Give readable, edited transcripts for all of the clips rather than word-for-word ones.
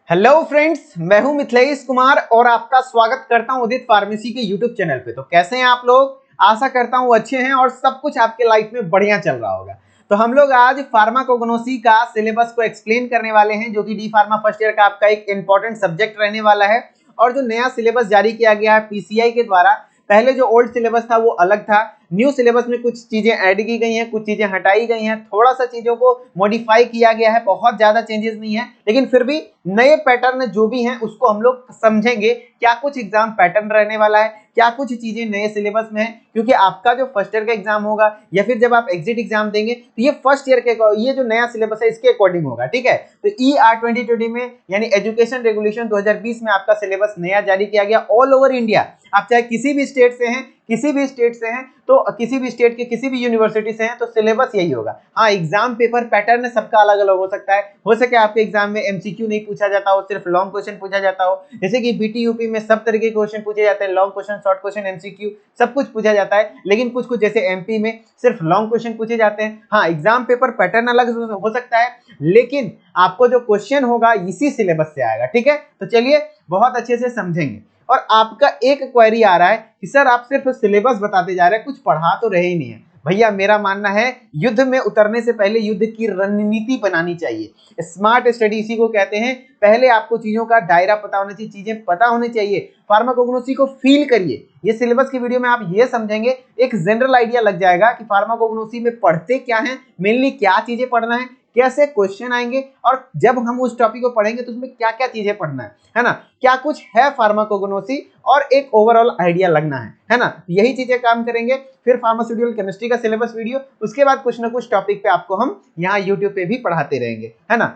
Hello friends, मैं हूं मिथिलेश कुमार और आपका स्वागत करता हूं उदित फार्मेसी के यूट्यूब चैनल पे। तो कैसे हैं आप लोग? आशा करता हूं अच्छे हैं और सब कुछ आपके लाइफ में बढ़िया चल रहा होगा। तो हम लोग आज फार्माकोग्नोसी का सिलेबस को एक्सप्लेन करने वाले हैं, जो कि डी फार्मा फर्स्ट ईयर का आपका एक इंपॉर्टेंट सब्जेक्ट रहने वाला है। और जो नया सिलेबस जारी किया गया है पीसीआई के द्वारा, पहले जो ओल्ड सिलेबस था वो अलग था। न्यू सिलेबस में कुछ चीजें ऐड की गई हैं, कुछ चीजें हटाई गई हैं, थोड़ा सा चीजों को मॉडिफाई किया गया है। बहुत ज्यादा चेंजेस नहीं है, लेकिन फिर भी नए पैटर्न जो भी हैं उसको हम लोग समझेंगे। क्या कुछ एग्जाम पैटर्न रहने वाला है, क्या कुछ चीजें नए सिलेबस में है, क्योंकि आपका जो फर्स्ट ईयर का एग्जाम होगा या फिर जब आप एग्जिट एग्जाम देंगे तो ये फर्स्ट ईयर के ये जो नया सिलेबस है इसके अकॉर्डिंग होगा। ठीक है, तो ER 2020 में यानी एजुकेशन रेगुलेशन 2020 में आपका सिलेबस नया जारी किया गया ऑल ओवर इंडिया। आप चाहे किसी भी स्टेट से हैं, किसी भी स्टेट से हैं, तो किसी भी स्टेट के किसी भी यूनिवर्सिटी से हैं, तो सिलेबस यही होगा। हाँ, एग्जाम पेपर पैटर्न सबका अलग अलग हो सकता है। हो सके आपके एग्जाम में MCQ नहीं पूछा जाता हो, सिर्फ लॉन्ग क्वेश्चन पूछा जाता हो। जैसे कि BT UP में सब तरह के क्वेश्चन पूछे जाते हैं, long question, short question, MCQ सब कुछ पूछा जाता है। लेकिन कुछ कुछ जैसे MP में सिर्फ लॉन्ग क्वेश्चन पूछे जाते हैं। हाँ, एग्जाम पेपर पैटर्न अलग हो सकता है, लेकिन आपको जो क्वेश्चन होगा इसी सिलेबस से आएगा। ठीक है, तो चलिए बहुत अच्छे से समझेंगे। और आपका एक क्वेरी आ रहा है कि सर आप सिर्फ सिलेबस बताते जा रहे हैं, कुछ पढ़ा तो रहे ही नहीं है। भैया मेरा मानना है युद्ध में उतरने से पहले युद्ध की रणनीति बनानी चाहिए। स्मार्ट स्टडी इसी को कहते हैं। पहले आपको चीजों का दायरा पता होना चाहिए, चीजें पता होनी चाहिए। फार्माकोग्नोसी को फील करिए। ये सिलेबस की वीडियो में आप ये समझेंगे, एक जनरल आइडिया लग जाएगा कि फार्माकोग्नोसी में पढ़ते क्या है, मेनली क्या चीजें पढ़ना है, कैसे क्वेश्चन आएंगे, और जब हम उस टॉपिक को पढ़ेंगे तो उसमें क्या क्या चीजें पढ़ना है ना, क्या कुछ है फार्माकोग्नोसी, और एक ओवरऑल आइडिया लगना है ना। यही चीजें काम करेंगे। फिर फार्मास्यूटिकल केमिस्ट्री का सिलेबस वीडियो, उसके बाद कुछ ना कुछ टॉपिक पे आपको हम यहाँ यूट्यूब पे भी पढ़ाते रहेंगे, है ना।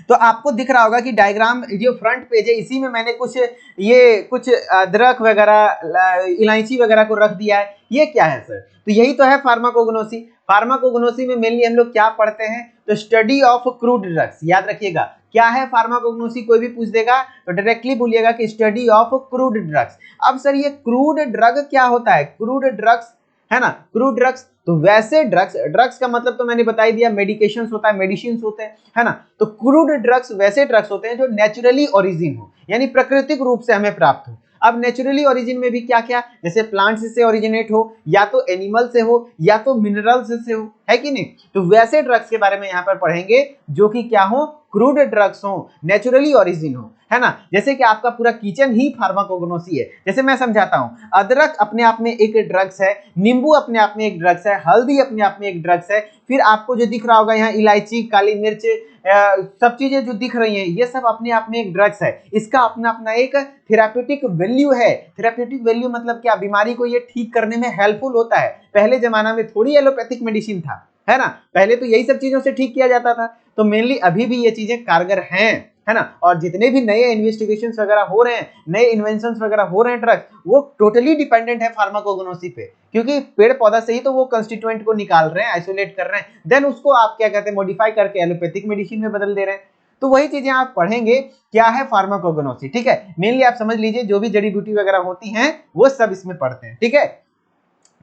तो आपको दिख रहा होगा कि डायग्राम जो फ्रंट पेज है, इसी में मैंने कुछ अदरक वगैरह, इलायची वगैरह को रख दिया है। ये क्या है सर? तो यही तो है फार्माकोग्नोसी। फार्माकोग्नोसी में मेनली हम लोग क्या पढ़ते हैं? तो स्टडी ऑफ क्रूड ड्रग्स। याद रखिएगा, क्या है फार्माकोग्नोसी? कोई भी पूछ देगा तो डायरेक्टली बोलिएगा कि स्टडी ऑफ क्रूड ड्रग्स। अब सर ये क्रूड ड्रग क्या होता है? क्रूड ड्रग्स है ना, क्रूड ड्रग्स। तो वैसे ड्रग्स, ड्रग्स का मतलब तो मैंने बता ही दिया, मेडिकेशंस होता है, मेडिसिन होते हैं, है ना। तो क्रूड ड्रग्स वैसे ड्रग्स होते हैं जो नेचुरली ओरिजिन हो, यानी प्राकृतिक रूप से हमें प्राप्त हो। अब नेचुरली ओरिजिन में भी क्या क्या, जैसे प्लांट्स से ओरिजिनेट हो, या तो एनिमल से हो, या तो मिनरल्स से हो, है कि नहीं। तो वैसे ड्रग्स के बारे में यहाँ पर पढ़ेंगे जो कि क्या हो, क्रूड ड्रग्स हो, नेचुरली ओरिजिन हो, है ना। जैसे कि आपका पूरा किचन ही फार्माकोग्नोसी है। जैसे मैं समझाता हूं, अदरक अपने आप में एक ड्रग्स है, नींबू अपने आप में एक ड्रग्स है, हल्दी अपने आप में एक ड्रग्स है। फिर आपको जो दिख रहा होगा यहाँ इलायची, काली मिर्च, सब चीजें जो दिख रही हैं ये सब अपने आप में एक ड्रग्स है। इसका अपना अपना एक थेराप्यूटिक वैल्यू है। थेराप्यूटिक वैल्यू मतलब क्या? बीमारी को ये ठीक करने में हेल्पफुल होता है। पहले जमाना में थोड़ी एलोपैथिक मेडिसिन था, है ना, पहले तो यही सब चीजों से ठीक किया जाता था। तो मेनली अभी भी ये चीजें कारगर हैं, है ना। और जितने भी नए इन्वेस्टिगेशंस वगैरह हो रहे हैं, नए इन्वेंशंस वगैरह हो रहे हैं ड्रग्स, वो टोटली डिपेंडेंट है फार्माकोग्नोसी पे, क्योंकि पेड़ पौधा से ही तो वो कंस्टिट्यूएंट को निकाल रहे हैं, आइसोलेट कर रहे हैं, देन उसको आप क्या कहते हैं, मॉडिफाई करके एलोपैथिक मेडिसिन में बदल दे रहे हैं। तो वही चीजें आप पढ़ेंगे, क्या है फार्माकोग्नोसी। ठीक है, मेनली आप समझ लीजिए जो भी जड़ी बूटी वगैरह होती हैं वो सब इसमें पढ़ते हैं। ठीक है,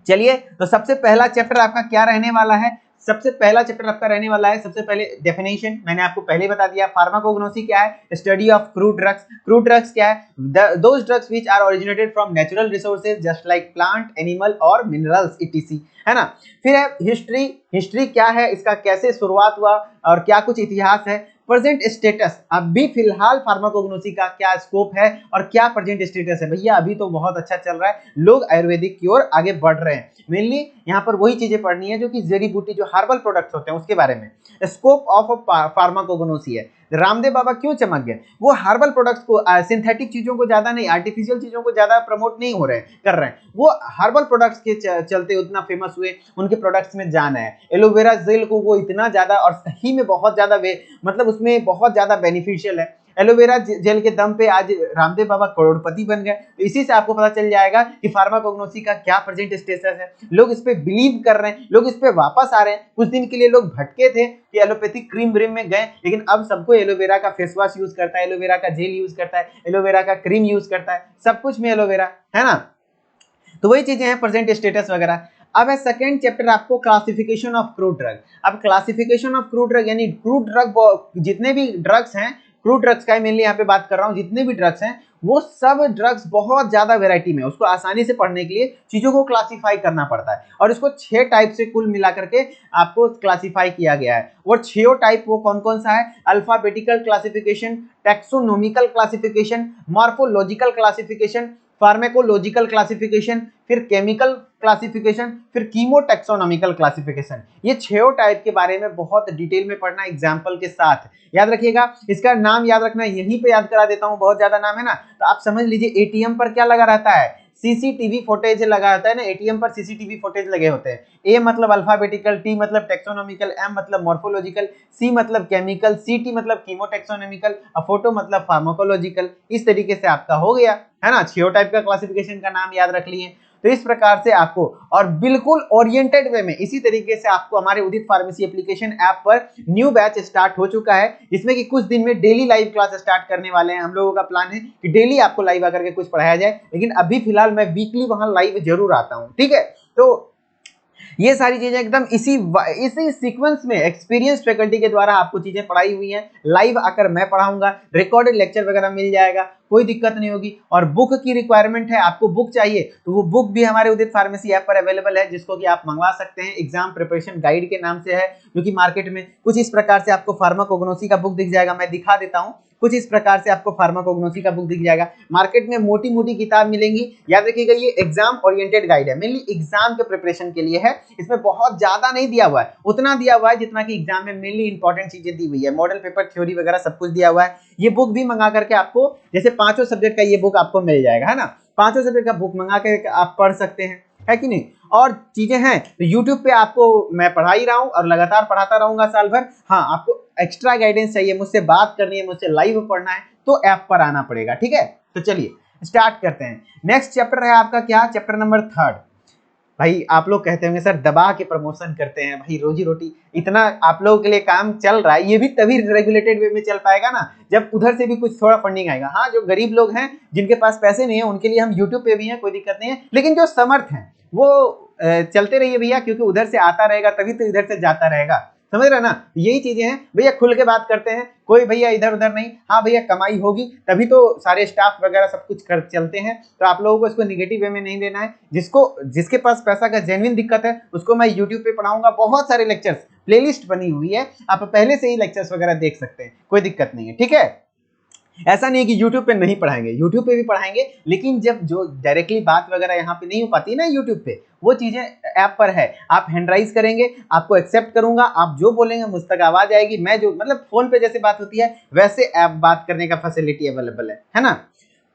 चलिए तो सबसे पहला चैप्टर आपका क्या रहने वाला है? सबसे पहला चैप्टर आपका रहने वाला है, सबसे पहले डेफिनेशन मैंने आपको पहले बता दिया। फार्माकोग्नोसी क्या है? Study of crude drugs. Crude drugs क्या है? Those drugs which are originated from natural resources just like plant, animal और मिनरल्स इटीसी, है ना। फिर है हिस्ट्री। हिस्ट्री क्या है? इसका कैसे शुरुआत हुआ और क्या कुछ इतिहास है। प्रेजेंट स्टेटस, अभी फिलहाल फार्माकोग्नोसी का क्या स्कोप है और क्या प्रेजेंट स्टेटस है। भैया अभी तो बहुत अच्छा चल रहा है, लोग आयुर्वेदिक की ओर आगे बढ़ रहे हैं। मेनली यहाँ पर वही चीजें पढ़नी है जो कि जड़ी बूटी, जो हर्बल प्रोडक्ट्स होते हैं उसके बारे में। स्कोप ऑफ फार्माकोग्नोसी है। रामदेव बाबा क्यों चमक गए? वो हर्बल प्रोडक्ट्स को, सिंथेटिक चीजों को ज्यादा नहीं, आर्टिफिशियल चीजों को ज्यादा प्रमोट नहीं हो रहे हैं, कर रहे हैं, वो हर्बल प्रोडक्ट्स के चलते उतना फेमस हुए। उनके प्रोडक्ट्स में जान है। एलोवेरा जेल को वो इतना ज्यादा, और सही में बहुत ज्यादा मतलब उसमें बहुत ज्यादा बेनिफिशियल है। एलोवेरा जेल के दम पे आज रामदेव बाबा करोड़पति बन गए। तो इसी से आपको पता चल जाएगा कि फार्माकोग्नोसी का क्या प्रेजेंट स्टेटस है। लोग इस पे बिलीव कर रहे हैं, लोग इस पे वापस आ रहे हैं। कुछ दिन के लिए लोग भटके थे कि एलोपैथिक क्रीम व्रीम में गए, लेकिन अब सबको एलोवेरा का फेस वॉश यूज करता है, एलोवेरा का जेल यूज करता है, एलोवेरा का क्रीम यूज करता है, सब कुछ में एलोवेरा, है ना। तो वही चीजें हैं, प्रेजेंट स्टेटस वगैरह। अब है सेकंड चैप्टर आपको क्लासिफिकेशन ऑफ क्रूड ड्रग। अब क्लासिफिकेशन ऑफ क्रूड ड्रग यानी क्रूड ड्रग, जितने भी ड्रग्स हैं क्रूड ड्रग्स का मेनली यहाँ पे बात कर रहा हूँ। जितने भी ड्रग्स हैं वो सब ड्रग्स बहुत ज्यादा वैरायटी में, उसको आसानी से पढ़ने के लिए चीजों को क्लासिफाई करना पड़ता है और इसको 6 टाइप से कुल मिला करके आपको क्लासिफाई किया गया है। और 6 टाइप वो कौन कौन सा है? Alphabetical classification, taxonomical classification, morphological classification, pharmacological classification, फिर केमिकल क्लासिफिकेशन, फिर कीमोटैक्सोनॉमिकल क्लासिफिकेशन। ये 6 टाइप के बारे में बहुत डिटेल में पढ़ना एग्जांपल के साथ। याद रखिएगा, इसका नाम याद रखना, यहीं पे याद करा देता हूं, बहुत ज्यादा नाम है ना, तो आप समझ लीजिए एटीएम पर क्या लगा रहता है? सीसीटीवी फुटेज लगा रहता है ना, एटीएम पर सीसीटीवी फुटेज लगे होते हैं। ए मतलब अल्फाबेटिकल, टी मतलब टैक्सोनॉमिकल, एम मतलब मॉर्फोलॉजिकल, सी मतलब केमिकल, सी टी मतलब कीमोटैक्सोनॉमिकल, और फोटो मतलब फार्माकोलॉजिकल। इस तरीके से आपका हो गया है ना, 6 टाइप का क्लासिफिकेशन का नाम याद रख लिए। तो इस प्रकार से आपको, और बिल्कुल ओरिएंटेड वे में इसी तरीके से आपको हमारे उदित फार्मेसी एप्लीकेशन ऐप पर न्यू बैच स्टार्ट हो चुका है, जिसमें कि कुछ दिन में डेली लाइव क्लास स्टार्ट करने वाले हैं। हम लोगों का प्लान है कि डेली आपको लाइव आकर के कुछ पढ़ाया जाए, लेकिन अभी फिलहाल मैं वीकली वहां लाइव जरूर आता हूं, ठीक है। तो ये सारी चीजें एकदम इसी सीक्वेंस में एक्सपीरियंस फैकल्टी के द्वारा आपको चीजें पढ़ाई हुई हैं। लाइव आकर मैं पढ़ाऊंगा, रिकॉर्डेड लेक्चर वगैरह मिल जाएगा, कोई दिक्कत नहीं होगी। और बुक की रिक्वायरमेंट है, आपको बुक चाहिए तो वो बुक भी हमारे उदित फार्मेसी ऐप पर अवेलेबल है, जिसको कि आप मंगवा सकते हैं। एग्जाम प्रिपरेशन गाइड के नाम से है, जो कि मार्केट में कुछ इस प्रकार से आपको फार्माकोग्नोसी का बुक दिख जाएगा, मैं दिखा देता हूं। कुछ इस प्रकार से आपको फार्माकोग्नोसी का बुक दिख जाएगा। मार्केट में मोटी मोटी किताब मिलेंगी। याद रखिएगा, ये एग्जाम ओरिएंटेड गाइड है, मेनली एग्जाम के प्रिपरेशन के लिए है। इसमें बहुत ज्यादा नहीं दिया हुआ है, उतना दिया हुआ है जितना कि एग्जाम में मेनली इंपॉर्टेंट चीजें दी हुई है। मॉडल पेपर, थ्योरी वगैरह सब कुछ दिया हुआ है। ये बुक भी मंगा करके आपको, जैसे 5 सब्जेक्ट का ये बुक आपको मिल जाएगा, है ना। 5 सब्जेक्ट का बुक मंगा के आप पढ़ सकते हैं, है कि नहीं। और चीजें हैं तो YouTube पे आपको मैं पढ़ा ही रहा हूं और लगातार पढ़ाता रहूंगा साल भर। हाँ, आपको एक्स्ट्रा गाइडेंस चाहिए, मुझसे बात करनी है, मुझसे लाइव पढ़ना है, तो ऐप पर आना पड़ेगा, ठीक है। तो चलिए स्टार्ट करते हैं। नेक्स्ट चैप्टर है आपका क्या? Chapter number 3। भाई आप लोग कहते होंगे सर दबा के प्रमोशन करते हैं, भाई रोजी रोटी इतना आप लोगों के लिए काम चल रहा है, ये भी तभी रेगुलेटेड वे में चल पाएगा ना जब उधर से भी कुछ थोड़ा फंडिंग आएगा। हाँ, जो गरीब लोग हैं, जिनके पास पैसे नहीं है, उनके लिए हम यूट्यूब पे भी हैं, कोई दिक्कत नहीं है। लेकिन जो समर्थ हैं वो चलते रहिए भैया, क्योंकि उधर से आता रहेगा तभी तो इधर से जाता रहेगा, समझ रहे ना। यही चीजें हैं भैया, खुल के बात करते हैं, कोई भैया इधर उधर नहीं। हाँ भैया, कमाई होगी तभी तो सारे स्टाफ वगैरह सब कुछ कर चलते हैं। तो आप लोगों को इसको निगेटिव वे में नहीं लेना है। जिसके पास पैसा का जेन्युइन दिक्कत है, उसको मैं यूट्यूब पे पढ़ाऊंगा। बहुत सारे लेक्चर्स, प्लेलिस्ट बनी हुई है, आप पहले से ही लेक्चर्स वगैरह देख सकते हैं, कोई दिक्कत नहीं है, ठीक है। ऐसा नहीं है कि YouTube पे नहीं पढ़ाएंगे, YouTube पे भी पढ़ाएंगे, लेकिन जब जो डायरेक्टली बात वगैरह यहाँ पे नहीं हो पाती ना YouTube पे, वो चीजें ऐप पर है। आप हैंड राइज करेंगे, आपको एक्सेप्ट करूंगा, आप जो बोलेंगे मुझ तक आवाज आएगी। मैं जो मतलब फोन पे जैसे बात होती है वैसे ऐप बात करने का फैसिलिटी अवेलेबल है ना।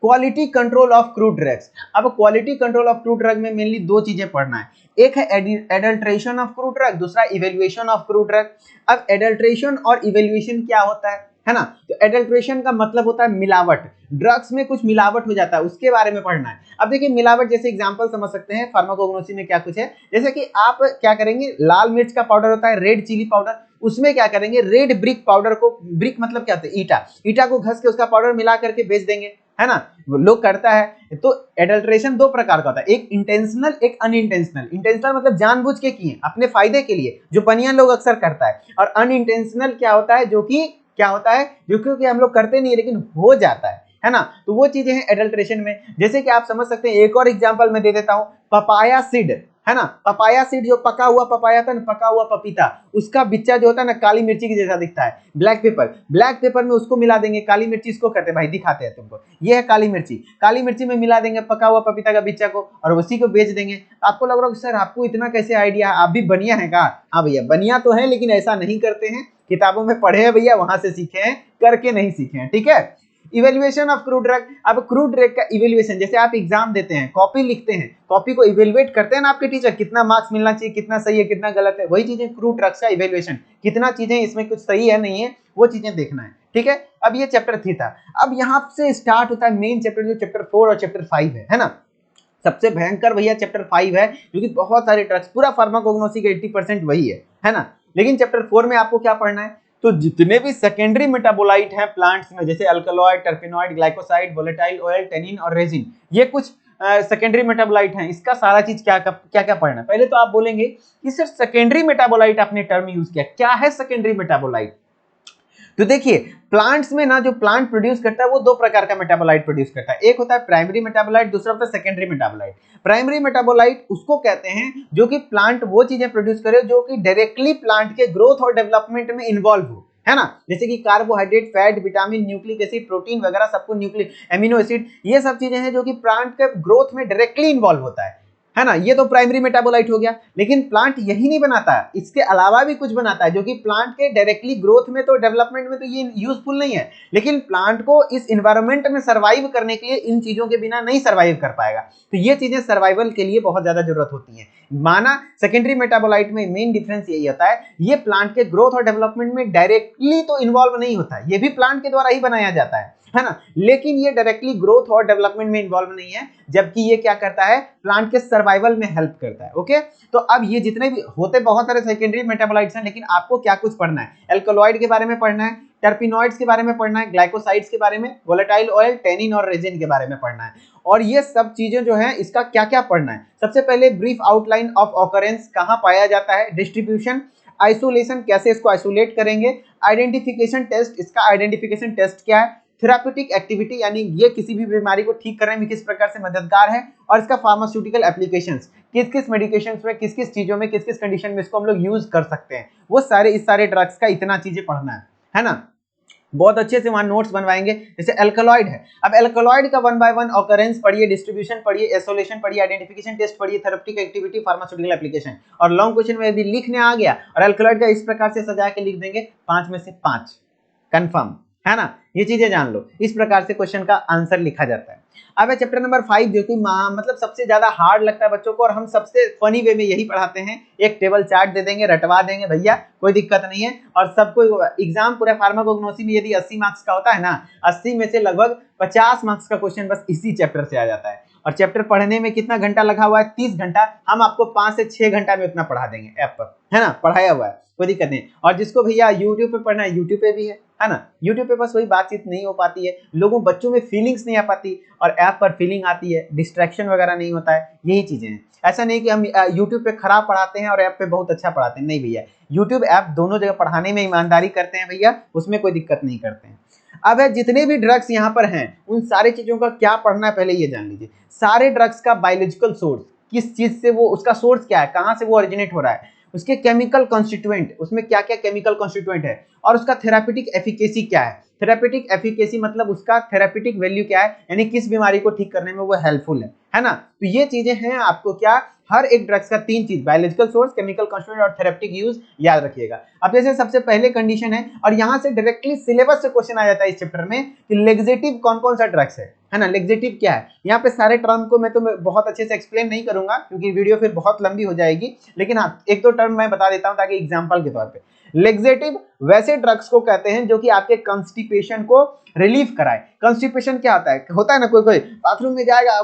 Quality control of crude drugs. अब quality control of crude drug में मेनली 2 चीजें पढ़ना है, एक है एडल्ट्रेशन ऑफ क्रूड ड्रग, दूसरा इवेल्युएशन ऑफ क्रूड ड्रग। अब एडल्ट्रेशन और इवेल्युएशन क्या होता है ना। तो एडल्ट्रेशन का मतलब होता है मिलावट, ड्रग्स में कुछ मिलावट हो जाता है, उसके बारे में पढ़ना है। अब देखिए मिलावट, जैसे एग्जांपल समझ सकते हैं, फार्माकोग्नोसी में क्या कुछ है, जैसे कि आप क्या करेंगे, लाल मिर्च का पाउडर होता है, रेड चिली पाउडर, उसमें क्या करेंगे, रेड ब्रिक पाउडर को, ब्रिक मतलब क्या होता है, ईटा को घस के उसका पाउडर मिला करके बेच देंगे, है ना। लोग करता है। तो एडल्ट्रेशन 2 प्रकार का होता है, एक इंटेंशनल, एक अनइंटेंशनल। इंटेंशनल मतलब जानबूझ के किए, अपने फायदे के लिए, जो बनियान लोग अक्सर करता है। और अनइंटेंशनल क्या होता है, जो कि क्या होता है, जो क्योंकि हम लोग करते नहीं है लेकिन हो जाता है ना। तो वो चीजें हैं एडल्ट्रेशन में। जैसे कि आप समझ सकते हैं, एक और एग्जांपल मैं दे देता हूं, पपाया सीड, है ना। पपाया सीड, जो पका हुआ पपाया था ना, पका हुआ पपीता, उसका बिच्चा जो होता है ना, काली मिर्ची की जैसा दिखता है। ब्लैक पेपर में उसको मिला देंगे, काली मिर्ची इसको कहते हैं भाई, दिखाते हैं तुमको, ये है काली मिर्ची में मिला देंगे पका हुआ पपीता का बिच्चा को, और उसी को बेच देंगे। आपको लग रहा है सर आपको इतना कैसे आइडिया, आप भी बनिया है का? हाँ भैया, बनिया तो है, लेकिन ऐसा नहीं करते हैं, किताबों में पढ़े हैं भैया, वहां से सीखे हैं, करके नहीं सीखे हैं, ठीक है। Evaluation of crude drug. अब क्रूड ड्रग का इवेल्युएशन, जैसे आप एग्जाम देते हैं, कॉपी लिखते हैं, कॉपी को इवेल्युएट करते हैं ना आपके टीचर, कितना मार्क्स मिलना चाहिए, कितना सही है, कितना गलत है, वही चीजें क्रूड ड्रग्स का इवेल्युएशन, कितना चीजें इसमें कुछ सही है नहीं है, वो चीजें देखना है, ठीक है। अब ये चैप्टर 3 था। अब यहाँ से स्टार्ट होता है मेन चैप्टर, जो चैप्टर 4 और चैप्टर 5 है ना। सबसे भयंकर भैया चैप्टर 5 है, क्योंकि बहुत सारे ड्रग्स, पूरा फार्माकोग्नोसी का 80% वही है ना। लेकिन चैप्टर 4 में आपको क्या पढ़ना है, तो जितने भी सेकेंडरी मेटाबोलाइट हैं प्लांट्स में, जैसे alkaloid, टर्पेनॉइड, glycoside, volatile oil, tannin और रेजिन, ये कुछ सेकेंडरी मेटाबोलाइट हैं। इसका सारा चीज क्या क्या पढ़ना है। पहले तो आप बोलेंगे कि सर सेकेंडरी मेटाबोलाइट आपने टर्म यूज किया, क्या है सेकेंडरी मेटाबोलाइट? तो देखिए प्लांट्स में ना जो प्लांट प्रोड्यूस करता है वो दो प्रकार का मेटाबोलाइट प्रोड्यूस करता है, एक होता है प्राइमरी मेटाबोलाइट, दूसरा होता है सेकेंडरी मेटाबोलाइट। प्राइमरी मेटाबोलाइट उसको कहते हैं जो कि प्लांट वो चीजें प्रोड्यूस करे जो कि डायरेक्टली प्लांट के ग्रोथ और डेवलपमेंट में इन्वॉल्व हो, है ना, जैसे कि carbohydrate, fat, vitamin, nucleic acid, protein वगैरह सबको, न्यूक्लिक एमिनो एसिड, ये सब चीजें हैं जो कि प्लांट के ग्रोथ में डायरेक्टली इन्वॉल्व होता है ना, ये तो प्राइमरी मेटाबोलाइट हो गया। लेकिन प्लांट यही नहीं बनाता, इसके अलावा भी कुछ बनाता है जो कि प्लांट के डायरेक्टली ग्रोथ में तो डेवलपमेंट में तो ये यूजफुल नहीं है, लेकिन प्लांट को इस एनवायरनमेंट में सर्वाइव करने के लिए इन चीजों के बिना नहीं सर्वाइव कर पाएगा। तो ये चीजें सर्वाइवल के लिए बहुत ज्यादा जरूरत होती है। माना सेकेंडरी मेटाबोलाइट में मेन डिफरेंस यही होता है, ये प्लांट के ग्रोथ और डेवलपमेंट में डायरेक्टली तो इन्वॉल्व नहीं होता है, ये भी प्लांट के द्वारा ही बनाया जाता है ना, लेकिन ये डायरेक्टली ग्रोथ और डेवलपमेंट में इन्वॉल्व नहीं है, जबकि ये क्या करता है, प्लांट के सर्वाइवल में हेल्प करता है। ओके, तो अब ये जितने भी होते बहुत सारे सेकेंडरी मेटाबोलाइट्स हैं, लेकिन आपको क्या कुछ पढ़ना है, एल्कलॉइड के बारे में पढ़ना है, टर्पिनॉइड्स के बारे में पढ़ना है, ग्लाइकोसाइड्स के बारे में, वोलेटाइल ऑयल, टेनिन और रेजिन के बारे में पढ़ना है। और ये सब चीजें जो है इसका क्या क्या पढ़ना है, सबसे पहले ब्रीफ आउटलाइन ऑफ ऑकरेंस, कहां पाया जाता है, डिस्ट्रीब्यूशन, आइसोलेशन, कैसे इसको आइसोलेट करेंगे, आइडेंटिफिकेशन टेस्ट, इसका आइडेंटिफिकेशन टेस्ट क्या है, थेराप्यूटिक एक्टिविटी यानी ये किसी भी बीमारी को ठीक करने में किस प्रकार से मददगार है, और इसका फार्मास्यूटिकल एप्लीकेशंस, किस किस मेडिकेशंस में, किस किस चीजों में, किस किस कंडीशन में इसको हम लोग यूज कर सकते हैं, वो सारे इस सारे ड्रग्स का इतना चीजें पढ़ना है ना, बहुत अच्छे से वहां नोट्स बनवाएंगे। जैसे एल्कलॉइड है, अब एल्कलॉइड का 1 बाय 1 ऑकरेंस पढ़िए, डिस्ट्रीब्यूशन पढ़िए, आइसोलेशन पढ़िए, आइडेंटिफिकेशन टेस्ट पढ़िए, थेरेप्यूटिक एक्टिविटी, फार्मास्यूटिकल एप्लीकेशन। और लॉन्ग क्वेश्चन में यदि लिखने आ गया और एल्कलॉइड का इस प्रकार से सजा के लिख देंगे 5 में से 5 कंफर्म, है ना, ये चीजें जान लो, इस प्रकार से क्वेश्चन का आंसर लिखा जाता है। अब है चैप्टर नंबर 5 जो कि मतलब सबसे ज्यादा हार्ड लगता है बच्चों को, और हम सबसे फनी वे में यही पढ़ाते हैं, एक टेबल चार्ट दे देंगे, रटवा देंगे भैया, कोई दिक्कत नहीं है। और सबको एग्जाम पूरे फार्माकोग्नोसी में यदि 80 मार्क्स का होता है ना, 80 में से लगभग 50 मार्क्स का क्वेश्चन बस इसी चैप्टर से आ जाता है। और चैप्टर पढ़ने में कितना घंटा लगा हुआ है, 30 घंटा, हम आपको 5 से 6 घंटा में उतना पढ़ा देंगे ऐप पर, है ना, पढ़ाया हुआ है, कोई दिक्कत नहीं। और जिसको भैया यूट्यूब पे पढ़ना है, यूट्यूब पे भी है ना, यूट्यूब पे बस वही बातचीत नहीं हो पाती है, लोगों बच्चों में फीलिंग्स नहीं आ पाती, और ऐप पर फीलिंग आती है, डिस्ट्रैक्शन वगैरह नहीं होता है, यही चीजें हैं। ऐसा नहीं कि हम यूट्यूब पे खराब पढ़ाते हैं और ऐप पे बहुत अच्छा पढ़ाते हैं, नहीं भैया, यूट्यूब ऐप दोनों जगह पढ़ाने में ईमानदारी करते हैं भैया, उसमें कोई दिक्कत नहीं करते हैं। अब है जितने भी ड्रग्स यहाँ पर हैं उन सारी चीजों का क्या पढ़ना है पहले ये जान लीजिए। सारे ड्रग्स का बायोलॉजिकल सोर्स, किस चीज से वो, उसका सोर्स क्या है, कहां से वो ओरिजिनेट हो रहा है, उसके केमिकल कॉन्स्टिट्यूएंट, उसमें क्या क्या केमिकल कॉन्स्टिट्यूएंट है, और उसका थेराप्यूटिक एफिकेसी क्या है। थेराप्यूटिक एफिकेसी मतलब उसका थेराप्यूटिक वैल्यू क्या है, यानी किस बीमारी को ठीक करने में वो हेल्पफुल है ना। तो ये चीजें हैं आपको क्या, हर एक ड्रग्स का 3 चीज, बायोलॉजिकल सोर्स, केमिकल कॉन्स्टिट्यूएंट और थेरेप्यूटिक यूज, याद रखिएगा। अब जैसे सबसे पहले कंडीशन है, और यहां से डायरेक्टली सिलेबस से क्वेश्चन आ जाता है इस चैप्टर में कि लेग्जेटिव कौन कौन सा ड्रग्स है ना, लेग्जेटिव क्या है। यहाँ पे सारे टर्म को मैं तो बहुत अच्छे से एक्सप्लेन नहीं करूंगा क्योंकि वीडियो फिर बहुत लंबी हो जाएगी, लेकिन हाँ एक दो टर्म मैं बता देता हूँ ताकि एग्जाम्पल के तौर पे। लेग्जेटिव वैसे ड्रग्स को कहते हैं जो कि आपके कॉन्स्टिपेशन को रिलीफ कराए। कॉन्स्टिपेशन क्या होता है ना, कोई कोई बाथरूम में जाएगा,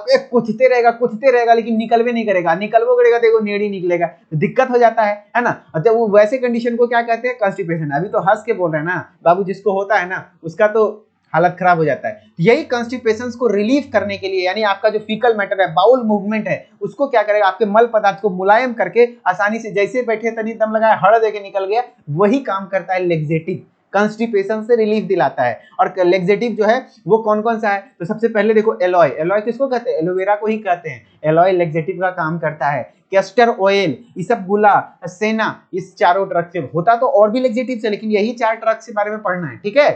कुथते रहेगा लेकिन निकलवे नहीं करेगा, निकलवो करेगा तो नेड़ी निकलेगा, तो दिक्कत हो जाता है ना। तो वो वैसे कंडीशन को क्या कहते हैं, कॉन्स्टिपेशन। अभी तो हंस के बोल रहे हैं ना बाबू, जिसको होता है ना उसका तो हालत खराब हो जाता है। यही कॉन्स्टिपेशन को रिलीफ करने के लिए, यानी आपका जो फीकल मैटर है, बाउल मूवमेंट है, उसको क्या करेगा, आपके मल पदार्थ को मुलायम करके आसानी से, जैसे बैठे तनी दम लगाया हड़ देके निकल गया, वही काम करता है लेग्जेटिव, कॉन्स्टिपेशन से रिलीफ दिलाता है। और लेग्जेटिव जो है वो कौन कौन सा है, तो सबसे पहले देखो एलॉय। एलॉय किसको कहते हैं, एलोवेरा को ही कहते हैं। एलॉय लेग्जेटिव का काम करता है। कैस्टर ऑयल, इसबगोला, सेना, इस चारों ड्रग से, होता तो और भी लेग्जेटिव से, लेकिन यही 4 ड्रग्स के बारे में पढ़ना है, ठीक है।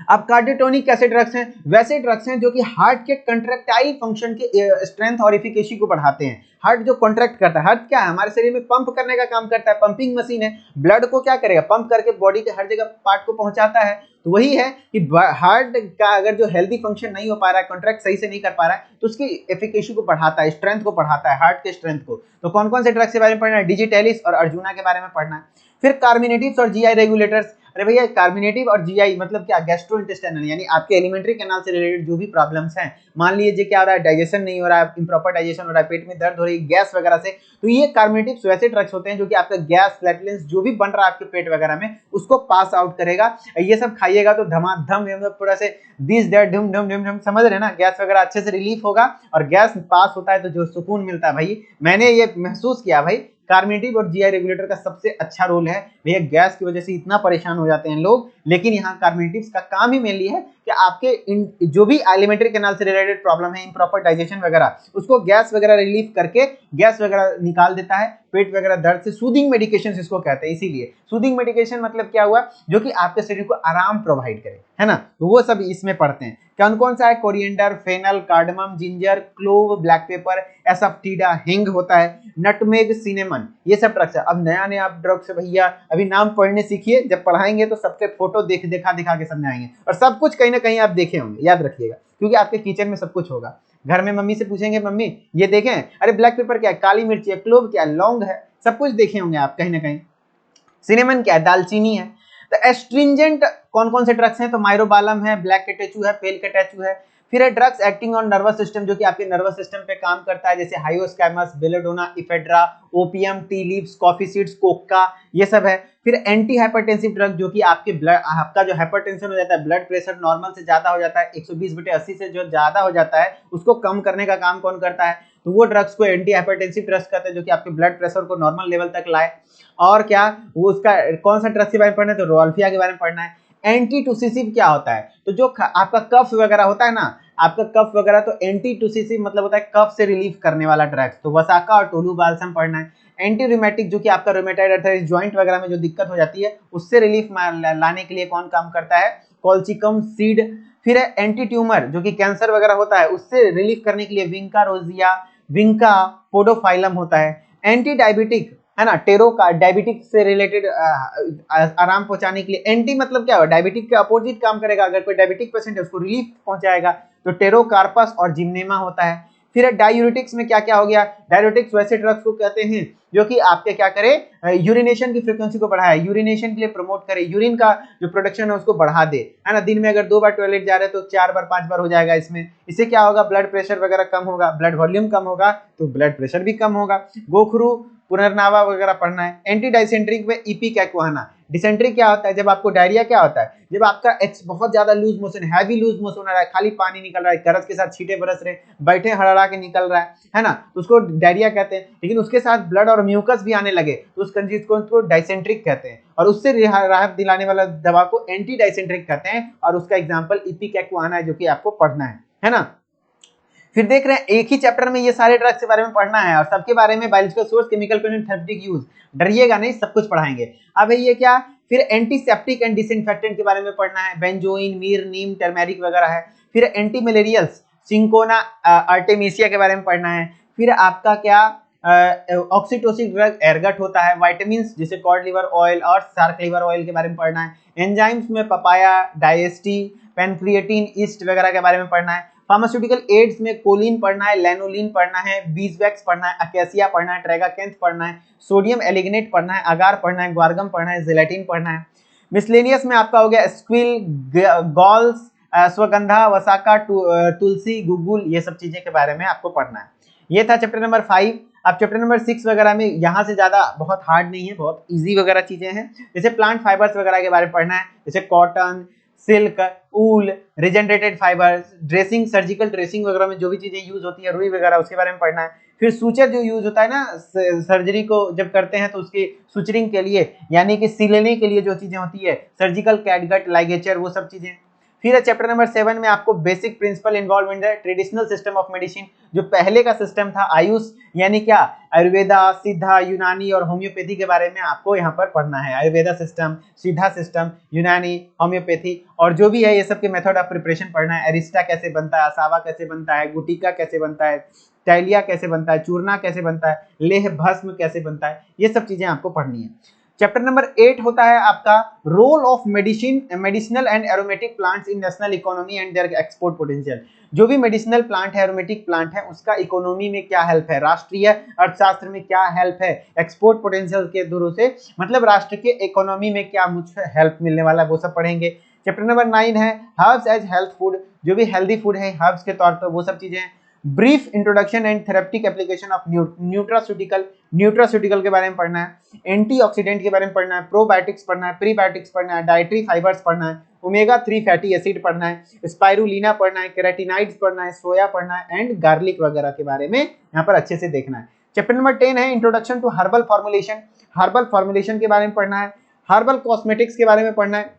अब कार्डियोटोनिक कैसे ड्रग्स हैं, वैसे ड्रग्स हैं जो कि हार्ट के कंट्रैक्टाइल फंक्शन के स्ट्रेंथ और एफिकेसी को बढ़ाते हैं। हार्ट जो कॉन्ट्रैक्ट करता है, हार्ट क्या है, हमारे शरीर में पंप करने का काम करता है, पंपिंग मशीन है, ब्लड को क्या करेगा, पंप करके बॉडी के हर जगह पार्ट को पहुंचाता है। तो वही है कि हार्ट का अगर जो हेल्दी फंक्शन नहीं हो पा रहा है, कॉन्ट्रैक्ट सही से नहीं कर पा रहा है, तो उसकी एफिकेसी को बढ़ाता है, स्ट्रेंथ को बढ़ाता है, हार्ट के स्ट्रेंथ को। तो कौन कौन से ड्रग्स के बारे में पढ़ना है, डिजिटेलिस और अर्जुना के बारे में पढ़ना है। फिर कार्मिनेटिव्स और जीआई रेगुलेटर्स। अरे भैया कार्मिनेटिव और जीआई मतलब क्या, गैस्ट्रो इंटेस्टाइनल, यानी आपके एलिमेंट्री कैनाल से रिलेटेड जो भी प्रॉब्लम्स हैं, मान लीजिए क्या हो रहा है, डाइजेशन नहीं हो रहा है, इंप्रॉपर डाइजेशन हो रहा है, पेट में दर्द हो रही है, गैस वगैरह से, तो ये कार्मिनेटिव्स वैसे ड्रग्स होते हैं जो कि आपका गैस, फ्लैटुलेंस जो भी बन रहा है आपके पेट वगैरह में, उसको पास आउट करेगा। ये सब खाइएगा तो धमाधम पूरा से दिस दैट ढुम ढुम ढुम ढुम, समझ रहे ना, गैस वगैरह अच्छे से रिलीफ होगा। और गैस पास होता है तो जो सुकून मिलता है भाई, मैंने ये महसूस किया भाई कार्मिटिव और जीआई रेगुलेटर का सबसे अच्छा रोल है। भैया गैस की वजह से इतना परेशान हो जाते हैं लोग, लेकिन यहाँ कार्मिटिव्स का काम ही मेनली है कि आपके जो भी एलिमेंट्री कैनाल से रिलेटेड प्रॉब्लम है, इम्प्रॉपर डाइजेशन वगैरह, उसको गैस वगैरह रिलीफ करके गैस वगैरह निकाल देता है। पेट वगैरह दर्द से सूदिंग मेडिकेशन इसको कहते हैं। इसीलिए सूदिंग मेडिकेशन मतलब क्या हुआ, जो कि आपके शरीर को आराम प्रोवाइड करे, है ना, तो वो सब इसमें पढ़ते हैं। कौन कौन सा है, coriander, fennel, cardamom, ginger, clove, black pepper, asafoetida, हिंग होता है, नटमेग, सिनेमन, ये सब ड्रग्स है। अब नया नया ड्रग्स है भैया, अभी नाम पढ़ने सीखिए, जब पढ़ाएंगे तो सबके फोटो दिखा के समझाएंगे, और सब कुछ कहीं ना कहीं आप देखे होंगे, याद रखिएगा, क्योंकि आपके किचन में सब कुछ होगा। घर में मम्मी से पूछेंगे, मम्मी ये देखें, अरे ब्लैक पेपर क्या है, काली मिर्ची है, क्लोव क्या है, लौंग है, सब कुछ देखे होंगे आप कहीं ना कहीं। सिनेमन क्या है, दालचीनी है। तो एस्ट्रिंजेंट कौन कौन से ड्रग्स हैं, तो माइरोबालम है, ब्लैक कैटेचू है, पेल कैटेचू है। फिर है drugs acting on nervous system, जो कि आपके नर्वस सिस्टम पे काम करता है, जैसे hyoscyamus, belladonna, ephedra, opium, tea leaves, coffee seeds, coca, ये सब है। फिर एंटी हाइपरटेंसिव ड्रग, जो कि आपके ब्लड, आपका जो हाइपरटेंशन हो जाता है, ब्लड प्रेशर नॉर्मल से ज्यादा हो जाता है, 120/80 से जो ज्यादा हो जाता है, उसको कम करने का काम कौन करता है, तो वो ड्रग्स को एंटी हाइपरटेंसिव ड्रग्स कहते हैं, जो कि आपके ब्लड प्रेशर को नॉर्मल लेवल तक लाए। और क्या, वो उसका कौन सा ड्रग्स के बारे में पढ़ना है, तो रोल्फिया के बारे में पढ़ना है। एंटी टूसिसिव क्या होता है, तो जो आपका कफ वगैरह होता है ना, आपका कफ वगैरह, तो एंटी टूसिसिव मतलब होता है कफ से रिलीफ करने वाला ड्रग्स, तो वसाका और टोलू बाल्सम पढ़ना है। एंटी रूमेटिक, जो कि आपका रूमेटॉइड अर्थराइटिस जॉइंट वगैरह में जो दिक्कत हो जाती है, उससे रिलीफ लाने के लिए कौन काम करता है, कॉल्चिकम सीड। फिर है एंटी ट्यूमर, जो कि कैंसर वगैरह होता है उससे रिलीफ करने के लिए विंका रोजिया, विंका पोडोफाइलम होता है। एंटी डायबिटिक है ना, टेरो का डायबिटिक से रिलेटेड आराम पहुंचाने के लिए, एंटी मतलब क्या होगा, डायबिटिक के अपोजिट काम करेगा, अगर कोई डायबिटिक पेशेंट है उसको रिलीफ पहुंचाएगा, तो टेरोकार्पस और जिम्नेमा होता है। फिर डायूरेटिक्स में क्या क्या हो गया, डायूरेटिक्स वैसे ड्रग्स को कहते हैं जो कि आपके क्या करे, यूरिनेशन की फ्रीक्वेंसी को बढ़ाए, यूरिनेशन के लिए प्रमोट करे, यूरिन का जो प्रोडक्शन है उसको बढ़ा दे, है ना, दिन में अगर 2 बार टॉयलेट जा रहे हैं तो 4 बार 5 बार हो जाएगा इसमें। इससे क्या होगा, ब्लड प्रेशर वगैरह कम होगा, ब्लड वॉल्यूम कम होगा तो ब्लड प्रेशर भी कम होगा। गोखरू, पुनर्नावा वगैरह पढ़ना है। एंटी डाइसेंट्रिक में इपिकैकुआना, डिसेंट्री क्या होता है, जब आपको डायरिया क्या होता है, जब आपका बहुत ज्यादा loose motion, heavy loose motion हो रहा है, खाली पानी निकल रहा है, गरज के साथ छींटे बरस रहे, बैठे हड़हड़ा के निकल रहा है ना, तो उसको डायरिया कहते हैं। लेकिन उसके साथ ब्लड और म्यूकस भी आने लगे तो उस चीज को डाइसेंट्रिक कहते हैं, और उससे राहत दिलाने वाला दवा को एंटी डाइसेंट्रिक कहते हैं, और उसका एग्जाम्पल इपिकैकुआना है, जो कि आपको पढ़ना है ना। फिर देख रहे हैं एक ही चैप्टर में ये सारे ड्रग्स के बारे में पढ़ना है, और सबके बारे में biological source, chemical content, therapeutic use, डरिएगा नहीं, सब कुछ पढ़ाएंगे। अब ये क्या, फिर एंटीसेप्टिक एंड डिसइंफेक्टेंट के बारे में पढ़ना है, बेंजोइन, मीर, नीम, टर्मेरिक वगैरह है। फिर एंटी मलेरियल्स, सिंकोना, आर्टेमिसिया के बारे में पढ़ना है। फिर आपका क्या, ऑक्सीटोसिक ड्रग एरगट होता है। विटामिन जैसे कॉड लिवर ऑयल और शार्क लिवर ऑयल के बारे में पढ़ना है। एंजाइम्स में पपाया, डायस्टी, पेनक्रिएटिन, ईस्ट वगैरह के बारे में पढ़ना है। फार्मास्यूटिकल एड्स में कोलिन पढ़ना है, लैनोलिन पढ़ना है, बीजवैक्स पढ़ना है, अकेसिया पढ़ना है, ट्रेगाकेंथ पढ़ना है, सोडियम एलिग्नेट पढ़ना है, अगार पढ़ना है, ग्वारगम पढ़ना है, जेलेटिन पढ़ना है। मिसलेनियस में आपका हो गया स्क्विल, गॉल्स, अश्वगंधा, वसाका, तुलसी, गुगुल, ये सब चीजें के बारे में आपको पढ़ना है। ये था चैप्टर नंबर 5। अब चैप्टर नंबर 6 वगैरह में यहाँ से ज्यादा बहुत हार्ड नहीं है, बहुत इजी वगैरह चीजें हैं, जैसे प्लांट फाइबर्स वगैरह के बारे में पढ़ना है, जैसे कॉटन, सिल्क, ऊल, रिजेनरेटेड फाइबर्स, ड्रेसिंग, सर्जिकल ड्रेसिंग वगैरह में जो भी चीजें यूज होती है, रुई वगैरह, उसके बारे में पढ़ना है। फिर सूचर जो यूज होता है ना, सर्जरी को जब करते हैं तो उसकी सुचरिंग के लिए, यानी कि सिलने के लिए जो चीजें होती है, सर्जिकल कैटगट, लाइगेचर, वो सब चीजें। फिर चैप्टर नंबर 7 में आपको basic principle involve in the traditional system of medicine, जो पहले का सिस्टम था आयुष, यानी क्या, आयुर्वेदा, सिद्धा, यूनानी और होम्योपैथी के बारे में आपको यहाँ पर पढ़ना है। आयुर्वेदा सिस्टम, सिद्धा सिस्टम, यूनानी, होम्योपैथी, और जो भी है ये सब के मेथड ऑफ प्रिपरेशन पढ़ना है। एरिस्टा कैसे बनता है, असावा कैसे बनता है, गुटिका कैसे बनता है, टाइलिया कैसे बनता है, चूर्णा कैसे बनता है, लेह भस्म कैसे बनता है, ये सब चीजें आपको पढ़नी है। चैप्टर नंबर 8 होता है आपका role of medicinal and aromatic plants in national economy and their export potential. जो भी मेडिसिनल प्लांट है, एरोमेटिक प्लांट है, उसका इकोनॉमी में क्या हेल्प है, राष्ट्रीय अर्थशास्त्र में क्या हेल्प है, एक्सपोर्ट पोटेंशियल के दूर से, मतलब राष्ट्र के इकोनॉमी में क्या मुझे हेल्प मिलने वाला है, वो सब पढ़ेंगे। चैप्टर नंबर 9 है हर्ब्स एज हेल्थ फूड, जो भी हेल्दी फूड है हर्ब्स के तौर पर, वो सब चीजें। Brief introduction and therapeutic application of nutraceutical के बारे में पढ़ना है। एंटीऑक्सीडेंट के बारे में पढ़ना है, प्रोबायोटिक्स पढ़ना है, प्रीबायोटिक्स पढ़ना है, डाइटरी फाइबर्स पढ़ना है, ओमेगा 3 फैटी एसिड पढ़ना है, स्पाइरुलिना पढ़ना है, केराटिनाइड्स पढ़ना है, सोया पढ़ना है, एंड गार्लिक वगैरह के बारे में यहाँ पर अच्छे से देखना है। चैप्टर नंबर 10 है introduction to herbal formulation. Herbal formulation के बारे में पढ़ना है, हर्बल कॉस्मेटिक्स के बारे में पढ़ना है।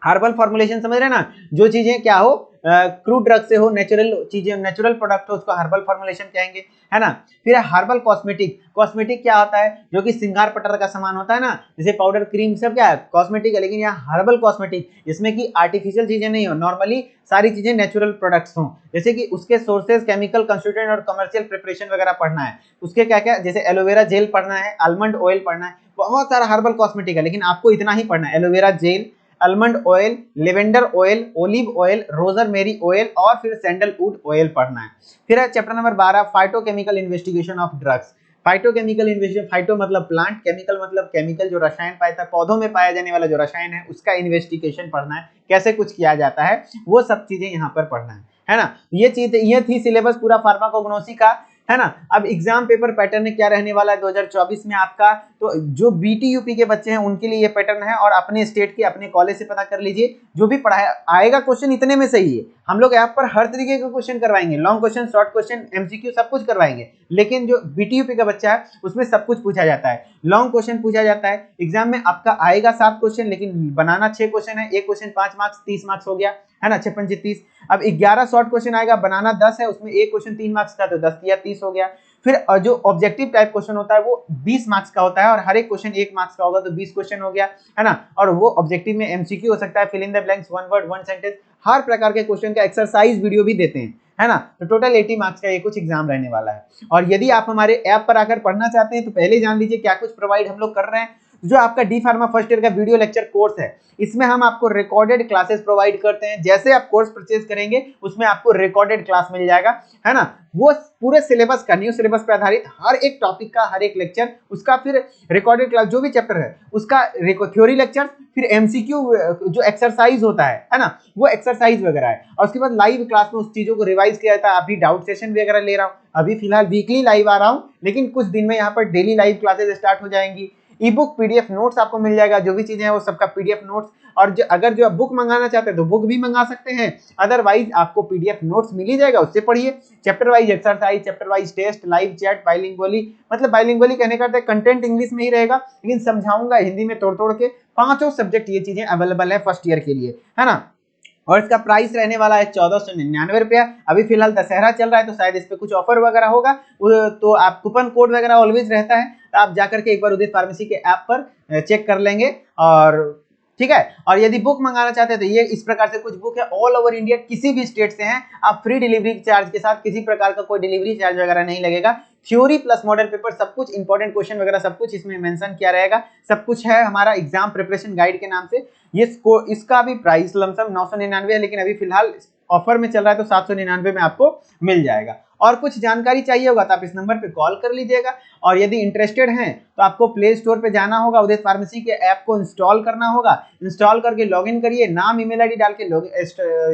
हर्बल फॉर्मुलेशन समझ रहे हैं ना, जो चीजें क्या हो क्रूड ड्रग से हो, नेचुरल चीजें, नेचुरल प्रोडक्ट हो, उसको हर्बल फॉर्मुलेशन कहेंगे, है ना। फिर हर्बल कॉस्मेटिक। कॉस्मेटिक क्या होता है, जो कि श्रृंगार पटर का सामान होता है ना, जैसे पाउडर क्रीम सब क्या है कॉस्मेटिक है, लेकिन यहाँ हर्बल कॉस्मेटिक इसमें कि आर्टिफिशियल चीजें नहीं हो, नॉर्मली सारी चीजें नेचुरल प्रोडक्ट्स हों, जैसे कि उसके सोर्सेज, केमिकल कंस्टिट्यूएंट और कमर्शियल प्रिपरेशन वगैरह पढ़ना है। उसके क्या क्या, जैसे एलोवेरा जेल पढ़ना है, आलमंड ऑयल पढ़ना है, बहुत सारा हर्बल कॉस्मेटिक है, लेकिन आपको इतना ही पढ़ना है, aloe vera gel, almond oil, lavender oil, olive oil, rosemary oil और फिर सैंडलवुड ऑयल पढ़ना है। फिर है chapter number 12 phytochemical investigation of drugs. Phytochemical investigation, phyto मतलब प्लांट, केमिकल मतलब केमिकल, जो रसायन पाया पौधों में पाया जाने वाला जो रसायन है उसका इन्वेस्टिगेशन पढ़ना है, कैसे कुछ किया जाता है, वो सब चीजें यहाँ पर पढ़ना है ना। ये चीज, ये थी सिलेबस पूरा फार्माकोग्नोसी का, है ना। अब एग्जाम पेपर पैटर्न क्या रहने वाला है 2024 में आपका, तो जो बीटी यूपी के बच्चे हैं उनके लिए ये पैटर्न है, और अपने स्टेट के अपने कॉलेज से पता कर लीजिए, जो भी पढ़ाया आएगा क्वेश्चन इतने में सही है। हम लोग ऐप पर हर तरीके के क्वेश्चन करवाएंगे, long question, short question, MCQ सब कुछ करवाएंगे, लेकिन जो बीटी यूपी का बच्चा है उसमें सब कुछ पूछा जाता है, लॉन्ग क्वेश्चन पूछा जाता है। एग्जाम में आपका आएगा 7 क्वेश्चन, लेकिन बनाना 6 क्वेश्चन है, एक क्वेश्चन 5 मार्क्स, 30 मार्क्स हो गया, है ना, 56 30। अब 11 शॉर्ट क्वेश्चन आएगा, बनाना 10 है, उसमें एक क्वेश्चन 3 मार्क्स का, तो 10 या 30 हो गया। फिर जो ऑब्जेक्टिव टाइप क्वेश्चन होता है वो 20 मार्क्स का होता है, और हर एक क्वेश्चन 1 मार्क्स का होगा, तो 20 क्वेश्चन हो गया, है ना। और वो ऑब्जेक्टिव में एमसीक्यू हो सकता है, fill in the blanks, one word one sentence, हर प्रकार के क्वेश्चन का एक्सरसाइज वीडियो भी देते हैं, है ना। तो टोटल 80 मार्क्स का ये कुछ एग्जाम रहने वाला है। और यदि आप हमारे ऐप पर आकर पढ़ना चाहते हैं तो पहले जान लीजिए क्या कुछ प्रोवाइड हम लोग कर रहे हैं। जो आपका डी फार्मा फर्स्ट ईयर का वीडियो लेक्चर कोर्स है, इसमें हम आपको रिकॉर्डेड क्लासेस प्रोवाइड करते हैं। जैसे आप कोर्स परचेज करेंगे उसमें आपको रिकॉर्डेड क्लास मिल जाएगा, है ना। वो पूरे सिलेबस का, न्यू सिलेबस पे आधारित हर एक टॉपिक का हर एक लेक्चर, उसका फिर रिकॉर्डेड क्लास, जो भी चैप्टर है उसका थ्योरी लेक्चर, फिर एमसीक्यू जो एक्सरसाइज होता है ना, वो एक्सरसाइज वगैरह है, और उसके बाद लाइव क्लास में उस चीजों को रिवाइज किया जाता है। अभी डाउट सेशन वगैरह ले रहा हूँ, अभी फिलहाल वीकली लाइव आ रहा हूँ, लेकिन कुछ दिन में यहाँ पर डेली लाइव क्लासेस स्टार्ट हो जाएंगी। ई बुक पीडीएफ नोट्स आपको मिल जाएगा, जो भी चीजें हैं वो सबका पीडीएफ नोट्स, और अगर जो आप बुक मंगाना चाहते हैं तो बुक भी मंगा सकते हैं, अदरवाइज आपको पीडीएफ नोट्स मिल ही जाएगा, उससे पढ़िए। Chapter wise exercise, chapter wise test, live chat, bilingually, मतलब बाइलिंगुअली कहने का कंटेंट इंग्लिश में ही रहेगा, लेकिन समझाऊंगा हिंदी में तोड़ तोड़ के। 5 सब्जेक्ट ये चीजें अवेलेबल है फर्स्ट ईयर के लिए, है ना। और इसका प्राइस रहने वाला है 1499 रुपया। अभी फिलहाल दशहरा चल रहा है तो शायद इस पे कुछ ऑफर वगैरह होगा, तो आप कूपन कोड वगैरह ऑलवेज रहता है, तो आप जाकर के एक बार उदित फार्मेसी के ऐप पर चेक कर लेंगे, और ठीक है। और यदि बुक मंगाना चाहते हैं तो ये इस प्रकार से कुछ बुक है, ऑल ओवर इंडिया, किसी भी स्टेट से हैं आप, फ्री डिलीवरी चार्ज के साथ, किसी प्रकार का कोई डिलीवरी चार्ज वगैरह नहीं लगेगा। थ्योरी प्लस मॉडल पेपर सब कुछ, इंपॉर्टेंट क्वेश्चन वगैरह सब कुछ इसमें मेंशन किया रहेगा, सब कुछ है हमारा एग्जाम प्रिपरेशन गाइड के नाम से। ये इसका भी प्राइस लमसम 999 है, लेकिन अभी फिलहाल ऑफर में चल रहा है तो 799 में आपको मिल जाएगा। और कुछ जानकारी चाहिए होगा तो आप इस नंबर पे कॉल कर लीजिएगा। और यदि इंटरेस्टेड हैं तो आपको प्ले स्टोर पे जाना होगा, उदित फार्मेसी के ऐप को इंस्टॉल करना होगा, इंस्टॉल करके लॉगिन करिए, नाम ईमेल आईडी डाल के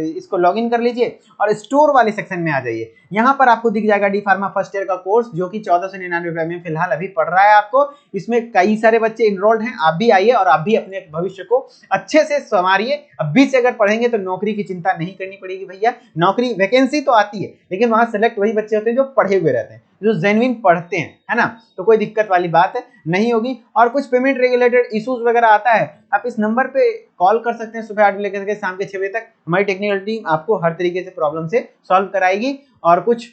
इसको लॉगिन कर लीजिए, और स्टोर वाले सेक्शन में आ जाइए। यहाँ पर आपको दिख जाएगा डी फार्मा फर्स्ट ईयर का कोर्स, जो कि 1499 रुपए में फिलहाल अभी पढ़ रहा है आपको। इसमें कई सारे बच्चे इनरोल्ड हैं, आप भी आइए और आप भी अपने भविष्य को अच्छे से संवारिए। अभी से अगर पढ़ेंगे तो नौकरी की चिंता नहीं करनी पड़ेगी भैया। नौकरी वैकेंसी तो आती है, लेकिन वहां सेलेक्ट वही बच्चे होते हैं जो पढ़े हुए रहते हैं, जो जेन्युइन पढ़ते हैं, है ना। तो कोई दिक्कत वाली बात नहीं होगी। और कुछ पेमेंट रिलेटेड इश्यूज वगैरह आता है, आप इस नंबर पे कॉल कर सकते हैं, सुबह 8 बजे लेकर शाम के 6 बजे तक हमारी टेक्निकल टीम आपको हर तरीके से प्रॉब्लम से सॉल्व कराएगी। और कुछ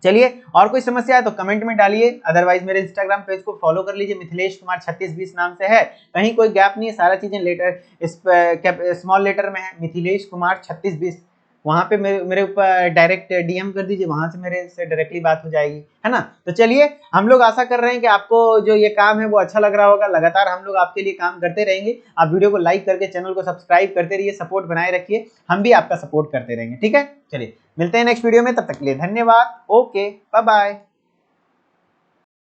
चलिए, और कोई समस्या है तो कमेंट में डालिए, अदरवाइज मेरे इंस्टाग्राम पेज को फॉलो कर लीजिए, मिथिलेश कुमार 3620 नाम से है, कहीं कोई गैप नहीं है, सारा चीजें लेटर स्मॉल लेटर में है, मिथिलेश कुमार 3620। वहां पे मेरे ऊपर डायरेक्ट डीएम कर दीजिए, वहां से मेरे से डायरेक्टली बात हो जाएगी, है ना। तो चलिए, हम लोग आशा कर रहे हैं कि आपको जो ये काम है वो अच्छा लग रहा होगा। लगातार हम लोग आपके लिए काम करते रहेंगे। आप वीडियो को लाइक करके चैनल को सब्सक्राइब करते रहिए, सपोर्ट बनाए रखिए, हम भी आपका सपोर्ट करते रहेंगे, ठीक है। चलिए, मिलते हैं नेक्स्ट वीडियो में, तब तक के लिए धन्यवाद। Okay, bye bye.